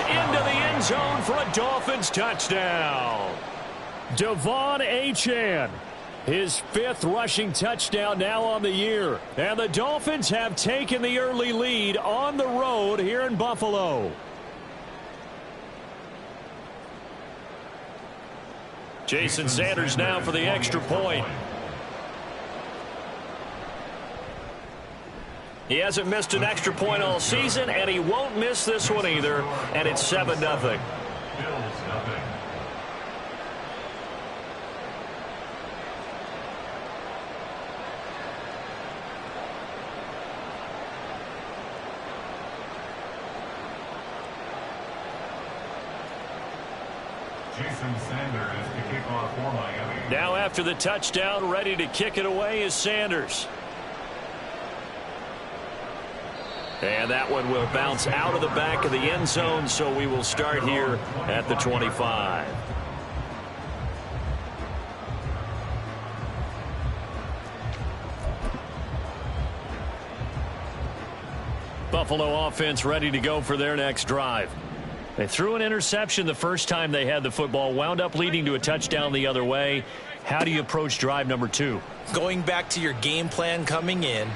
into the end zone for a Dolphins touchdown. Devon Achane, his 5th rushing touchdown now on the year. And the Dolphins have taken the early lead on the road here in Buffalo. Jason Sanders now for the extra point. He hasn't missed an extra point all season, and he won't miss this one either, and it's 7-0. Jason Sanders to kick off for Miami. Now after the touchdown, ready to kick it away is Sanders. And that one will bounce out of the back of the end zone, so we will start here at the 25. Buffalo offense ready to go for their next drive. They threw an interception the first time they had the football, wound up leading to a touchdown the other way. How do you approach drive number 2? Going back to your game plan coming in,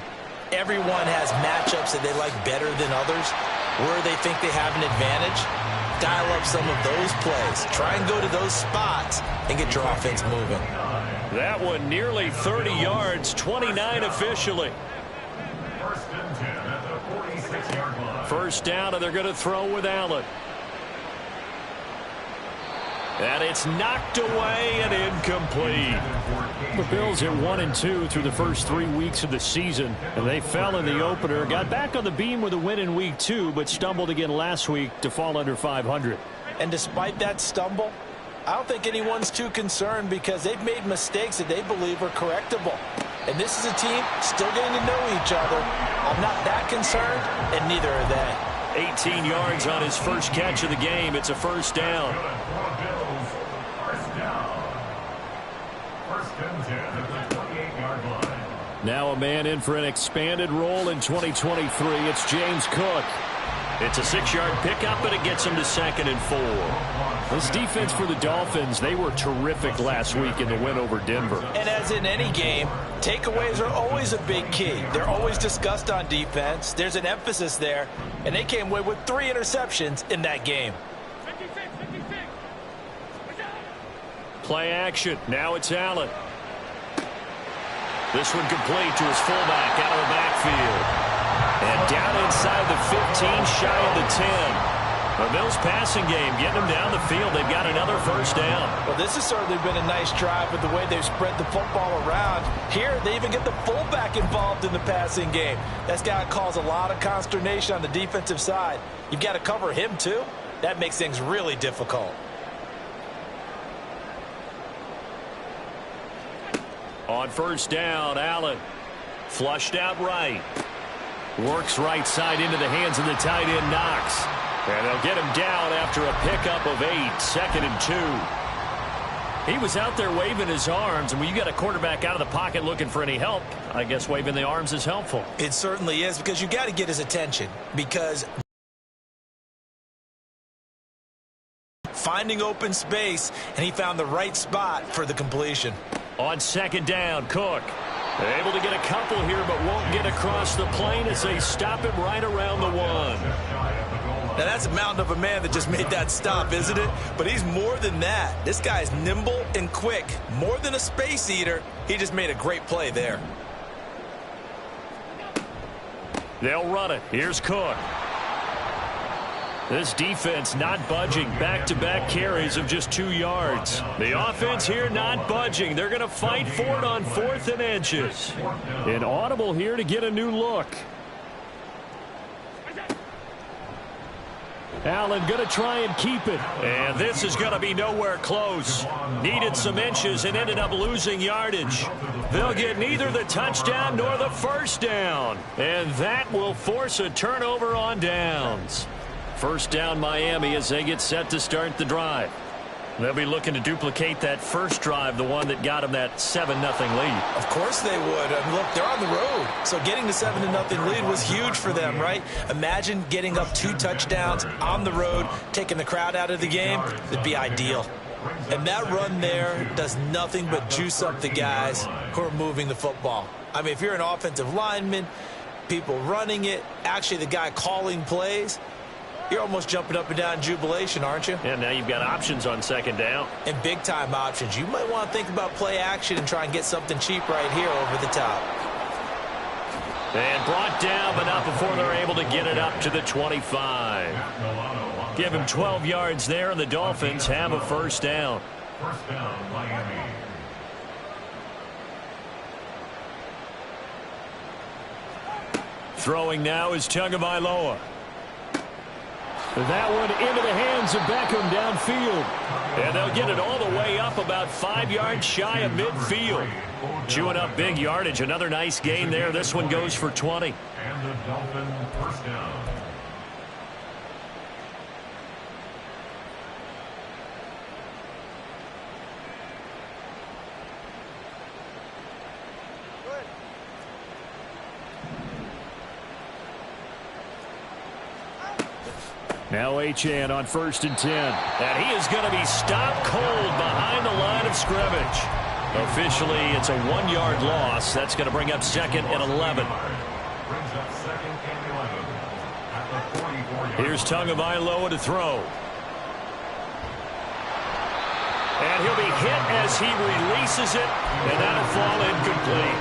everyone has matchups that they like better than others. Where they think they have an advantage, dial up some of those plays. Try and go to those spots and get your offense moving. That one nearly 30 yards, 29 officially. First and 10 at the 46-yard line. First down, and they're going to throw with Allen. And it's knocked away and incomplete. The Bills at 1-2 through the first 3 weeks of the season, and they fell in the opener. Got back on the beam with a win in week 2, but stumbled again last week to fall under 500. And despite that stumble, I don't think anyone's too concerned because they've made mistakes that they believe are correctable. And this is a team still getting to know each other. I'm not that concerned, and neither are they. 18 yards on his first catch of the game. It's a first down. Now a man in for an expanded role in 2023. It's James Cook. It's a 6-yard pickup, and it gets him to 2nd and 4. This defense for the Dolphins, they were terrific last week in the win over Denver. And as in any game, takeaways are always a big key. They're always discussed on defense. There's an emphasis there, and they came away with 3 interceptions in that game. Play action. Now it's Allen. This one complete to his fullback out of the backfield. And down inside the 15, shy of the 10. The Bills passing game getting them down the field. They've got another first down. Well, this has certainly been a nice drive with the way they've spread the football around. Here, they even get the fullback involved in the passing game. That's got to cause a lot of consternation on the defensive side. You've got to cover him, too. That makes things really difficult. On first down, Allen flushed out right. Works right side into the hands of the tight end, Knox. And they'll get him down after a pickup of 8, 2nd and 2. He was out there waving his arms, and when you got a quarterback out of the pocket looking for any help, I guess waving the arms is helpful. It certainly is, because you got to get his attention, because finding open space, and he found the right spot for the completion. On second down, Cook. They're able to get a couple here, but won't get across the plane as they stop him right around the 1. Now, that's a mountain of a man that just made that stop, isn't it? But he's more than that. This guy's nimble and quick. More than a space eater. He just made a great play there. They'll run it. Here's Cook. This defense not budging. Back-to-back carries of just 2 yards. The offense here not budging. They're going to fight for it on 4th and inches. An audible here to get a new look. Allen going to try and keep it. And this is going to be nowhere close. Needed some inches and ended up losing yardage. They'll get neither the touchdown nor the first down. And that will force a turnover on downs. First down Miami as they get set to start the drive. They'll be looking to duplicate that first drive, the one that got them that 7-0 lead. Of course they would. And look, they're on the road. So getting the 7-0 lead was huge for them, right? Imagine getting up 2 touchdowns on the road, taking the crowd out of the game. It'd be ideal. And that run there does nothing but juice up the guys who are moving the football. I mean, if you're an offensive lineman, people running it, actually the guy calling plays, you're almost jumping up and down in jubilation, aren't you? Yeah, now you've got options on second down. And big-time options. You might want to think about play action and try and get something cheap right here over the top. And brought down, but not before they're able to get it up to the 25. Give him 12 yards there, and the Dolphins have a first down. First down, Miami. Throwing now is Tagovailoa. That one into the hands of Beckham downfield. And they'll get it all the way up about 5 yards shy of midfield. Chewing up big yardage. Another nice gain there. This one goes for 20. And the Dolphin first down. Now Achane on 1st and 10. And he is going to be stopped cold behind the line of scrimmage. Officially, it's a 1-yard loss. That's going to bring up 2nd and 11. Brings up 2nd and 11 at the 44-yard. Here's Tagovailoa to throw. And he'll be hit as he releases it, and that'll fall incomplete.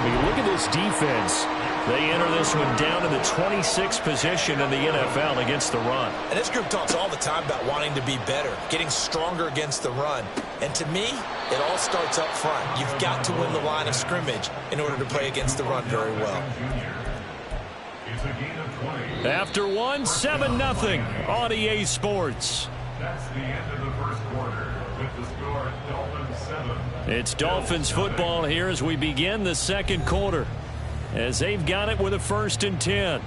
When you look at this defense, they enter this one down in the 26th position in the NFL against the run. And this group talks all the time about wanting to be better, getting stronger against the run. And to me, it all starts up front. You've got to win the line of scrimmage in order to play against the run very well. It's a gain of 20. After one, 7-0 on EA Sports. That's the end of the first quarter with the score Dolphins 7. It's Dolphins football here as we begin the second quarter, as they've got it with a 1st and 10.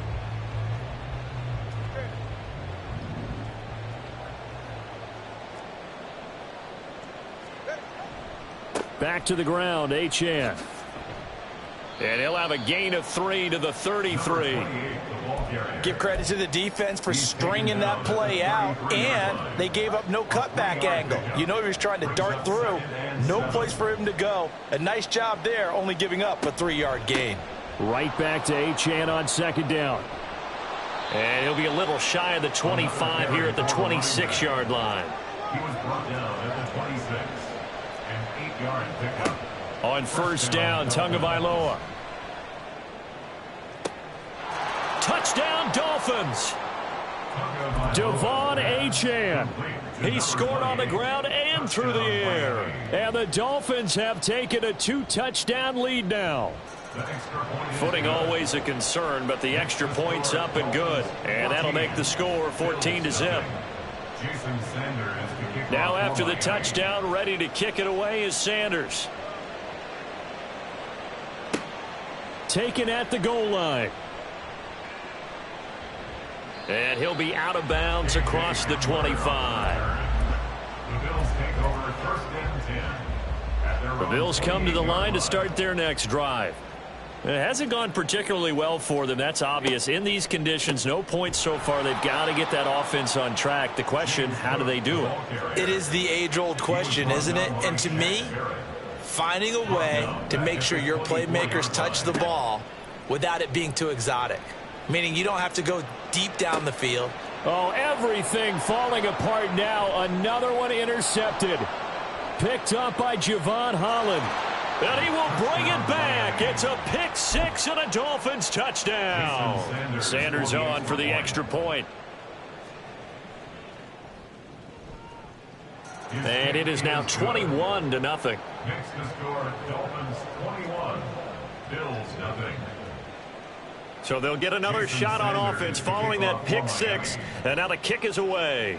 Back to the ground, Achane. And he'll have a gain of 3 to the 33. Give credit to the defense for stringing that play out, and they gave up no cutback angle. You know he was trying to dart through. No place for him to go. A nice job there, only giving up a 3-yard gain. Right back to Achane on 2nd down. And he'll be a little shy of the 25 here at the 26-yard line. He was brought down at the 26. An 8-yard pickup. On 1st down, Tagovailoa. Touchdown, Dolphins. Devon Achane. He scored on the ground and through the air. And the Dolphins have taken a 2-touchdown lead now. Footing always a concern, but the extra point's up and good. And that'll make the score 14-0. Now after the touchdown, ready to kick it away is Sanders. Taken at the goal line. And he'll be out of bounds across the 25. The Bills take over 1st and 10. The Bills come to the line to start their next drive. It hasn't gone particularly well for them. That's obvious. In these conditions, no points so far. They've got to get that offense on track. The question, how do they do it? It is the age-old question, isn't it? And to me, finding a way to make sure your playmakers touch the ball without it being too exotic. Meaning you don't have to go deep down the field. Oh, everything falling apart now. Another one intercepted. Picked up by Javon Holland. And he will bring it back. It's a pick 6 and a Dolphins touchdown. Sanders on for the extra point. And it is now 21-0. Next to score, Dolphins 21, Bills nothing. So they'll get another shot on offense following that pick 6. And now the kick is away.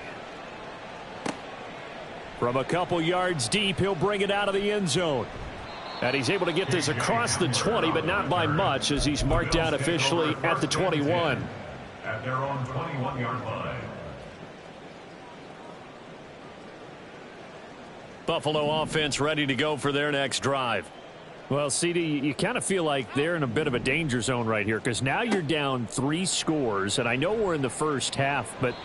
From a couple yards deep, he'll bring it out of the end zone. And he's able to get this across the 20, but not by much, as he's marked down officially at the 21. At their own 21-yard line. Buffalo offense ready to go for their next drive. Well, CD, you kind of feel like they're in a bit of a danger zone right here because now you're down 3 scores, and I know we're in the first half, but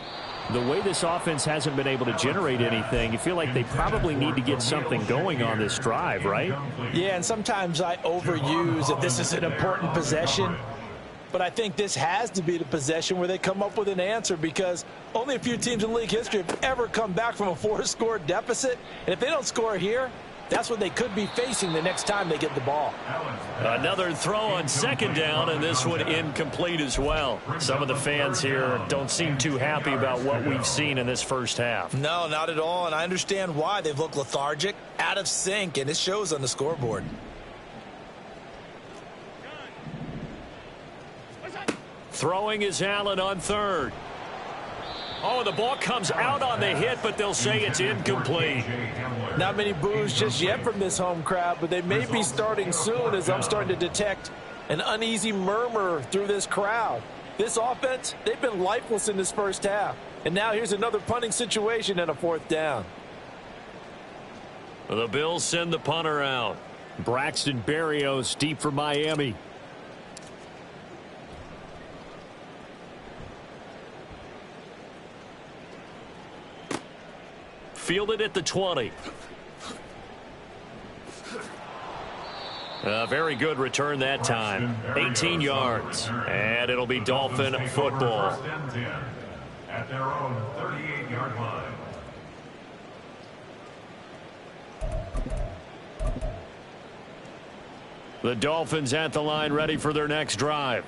the way this offense hasn't been able to generate anything, you feel like they probably need to get something going on this drive, right? Yeah, and sometimes I overuse that this is an important possession, but I think this has to be the possession where they come up with an answer because only a few teams in league history have ever come back from a 4-score deficit, and if they don't score here, that's what they could be facing the next time they get the ball. Another throw on second down, and this one incomplete as well. Some of the fans here don't seem too happy about what we've seen in this first half. No, not at all, and I understand why. They've looked lethargic, out of sync, and it shows on the scoreboard. Throwing is Allen on third. Oh, the ball comes out on the hit, but they'll say it's incomplete. Not many boos just yet from this home crowd, but they may be starting soon as I'm starting to detect an uneasy murmur through this crowd. This offense, they've been lifeless in this first half. And now here's another punting situation and a 4th down. The Bills send the punter out. Braxton Berrios deep for Miami. Fielded at the 20. A very good return that time. 18 yards. And it'll be Dolphin football. At their own 38-yard line. The Dolphins at the line ready for their next drive.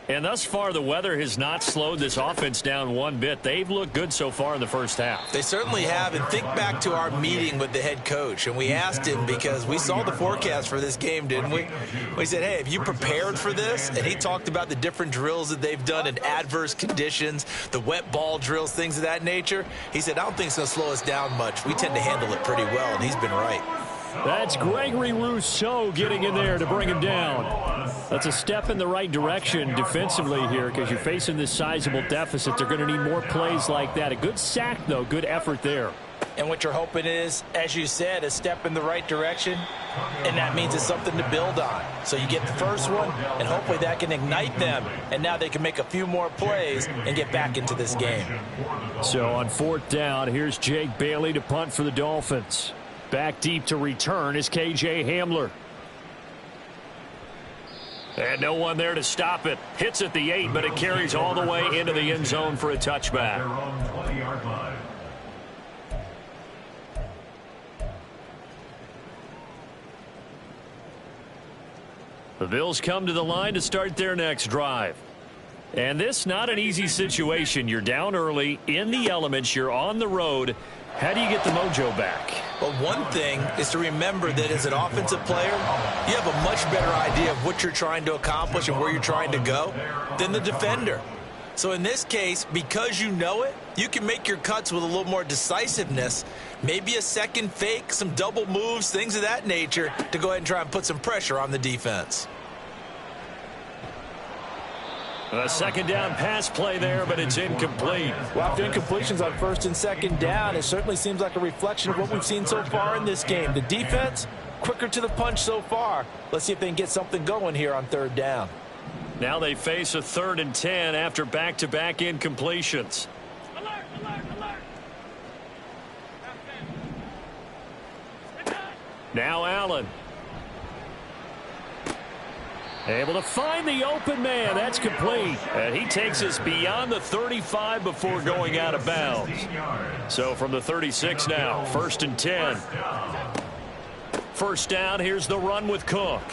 And thus far, the weather has not slowed this offense down one bit. They've looked good so far in the first half. They certainly have. And think back to our meeting with the head coach. And we asked him because we saw the forecast for this game, didn't we? We said, hey, have you prepared for this? And he talked about the different drills that they've done in adverse conditions, the wet ball drills, things of that nature. He said, I don't think it's going to slow us down much. We tend to handle it pretty well, and he's been right. That's Gregory Rousseau getting in there to bring him down. That's a step in the right direction defensively here because you're facing this sizable deficit. They're going to need more plays like that. A good sack, though. Good effort there. And what you're hoping is, as you said, a step in the right direction, and that means it's something to build on. So you get the first one, and hopefully that can ignite them, and now they can make a few more plays and get back into this game. So on 4th down, here's Jake Bailey to punt for the Dolphins. Back deep to return is K.J. Hamler. And no one there to stop it. Hits at the 8, but it carries all the way into the end zone for a touchback. Their own 20-yard line. The Bills come to the line to start their next drive. And this not an easy situation. You're down early, in the elements, you're on the road. How do you get the mojo back? Well, one thing is to remember that as an offensive player, you have a much better idea of what you're trying to accomplish and where you're trying to go than the defender. So in this case, because you know it, you can make your cuts with a little more decisiveness, maybe a second fake, some double moves, things of that nature to go ahead and try and put some pressure on the defense. A second down pass play there, but it's incomplete. Well, after incompletions on 1st and 2nd down, it certainly seems like a reflection of what we've seen so far in this game. The defense, quicker to the punch so far. Let's see if they can get something going here on 3rd down. Now they face a 3rd and 10 after back-to-back incompletions. Alert, alert, alert. Now Allen. Able to find the open man. That's complete. And he takes us beyond the 35 before going out of bounds. So from the 36 now, 1st and 10. First down, here's the run with Cook.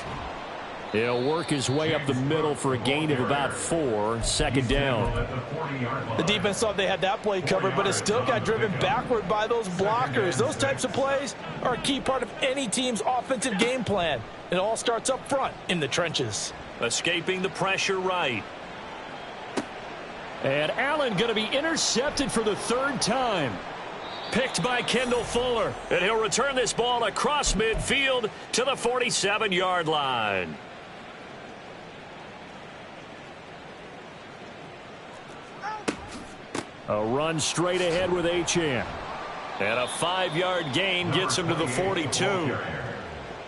He'll work his way up the middle for a gain of about 4. 2nd down. The defense thought they had that play covered, but it still got driven backward by those blockers. Those types of plays are a key part of any team's offensive game plan. It all starts up front in the trenches. Escaping the pressure right. And Allen going to be intercepted for the 3rd time. Picked by Kendall Fuller. And he'll return this ball across midfield to the 47-yard line. A run straight ahead with Achane. And a 5-yard gain gets him to the 42.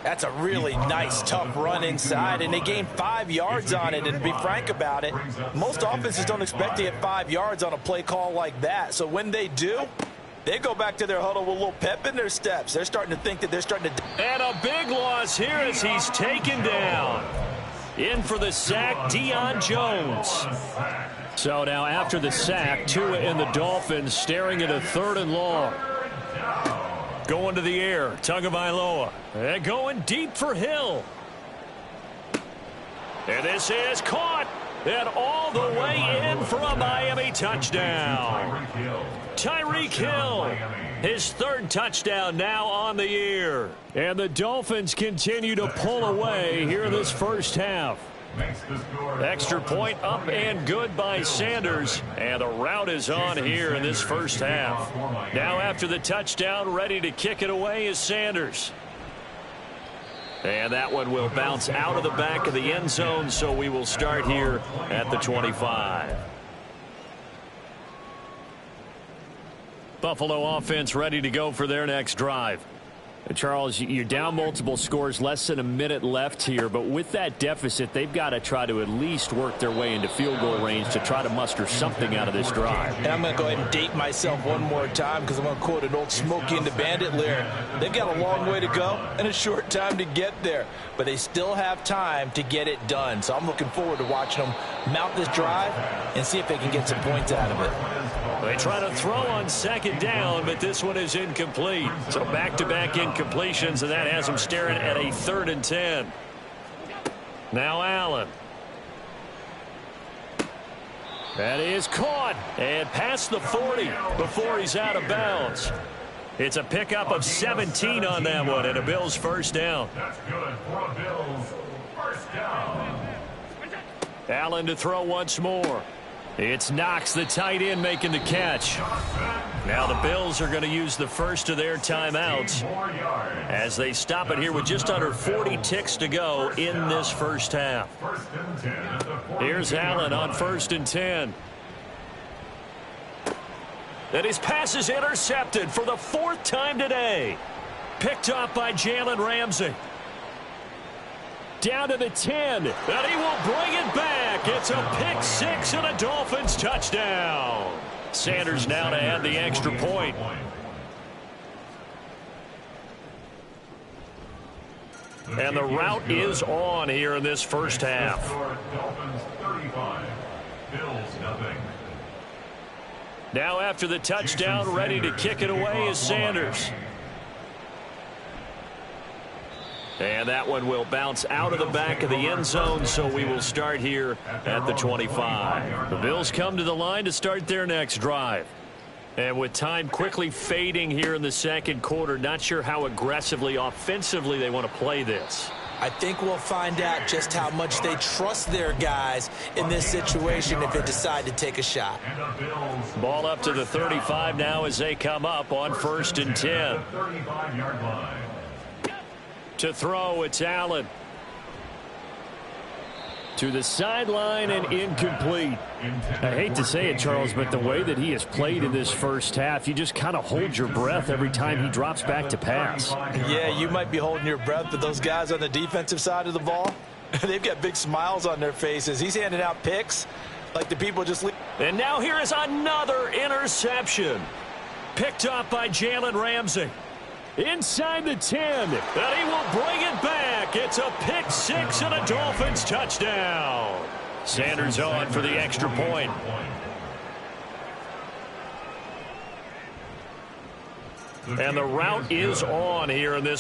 That's a really nice, tough run inside, and they gained 5 yards on it. And to be frank about it, most offenses don't expect to get 5 yards on a play call like that. So when they do, they go back to their huddle with a little pep in their steps. They're starting to think that they're starting to... And a big loss here as he's taken down. In for the sack, Deion Jones. So now after the sack, Tua and the Dolphins staring at a 3rd and long. Going to the air, Tagovailoa. And going deep for Hill. And this is caught. And all the way in for a Miami touchdown. Tyreek Hill, his 3rd touchdown now on the year. And the Dolphins continue to pull away here in this first half. Extra point up and good by Sanders. And the route is on here in this first half. Now after the touchdown, ready to kick it away is Sanders. And that one will bounce out of the back of the end zone, so we will start here at the 25. Buffalo offense ready to go for their next drive. Charles, you're down multiple scores, less than a minute left here, but with that deficit, they've got to try to at least work their way into field goal range to try to muster something out of this drive. And I'm going to go ahead and date myself one more time because I'm going to quote an old Smokey and the Bandit lyric. They've got a long way to go and a short time to get there, but they still have time to get it done. So I'm looking forward to watching them mount this drive and see if they can get some points out of it. They try to throw on 2nd down, but this one is incomplete. So back-to-back incompletions, and that has them staring at a 3rd and 10. Now Allen. That is caught and past the 40 before he's out of bounds. It's a pickup of 17 on that one, and a Bills first down. That's good for a Bills first down. Allen to throw once more. It's Knox, the tight end, making the catch. Now the Bills are going to use the first of their timeouts as they stop it here with just under 40 ticks to go in this first half. Here's Allen on 1st and 10. And his pass is intercepted for the 4th time today. Picked up by Jalen Ramsey. Down to the 10, and he will bring it back. It's a pick 6 and a Dolphins touchdown. Sanders now to add the extra point. And the route is on here in this first half. Dolphins 35, Bills nothing. Now after the touchdown, ready to kick it away is Sanders. And that one will bounce out of the back of the end zone, so we will start here at the 25. The Bills come to the line to start their next drive. And with time quickly fading here in the 2nd quarter, not sure how aggressively, offensively they want to play this. I think we'll find out just how much they trust their guys in this situation if they decide to take a shot. Ball up to the 35 now as they come up on 1st and 10. 35-yard line. To throw, it's Allen. To the sideline and incomplete. I hate to say it, Charles, but the way that he has played in this first half, you just kind of hold your breath every time he drops back to pass. Yeah, you might be holding your breath, but those guys on the defensive side of the ball, they've got big smiles on their faces. He's handing out picks like the people just leave. And now here is another interception. Picked up by Jalen Ramsey. Inside the 10, and he will bring it back. It's a pick 6 and a Dolphins touchdown. Sanders on for the extra point. And the route is on here in this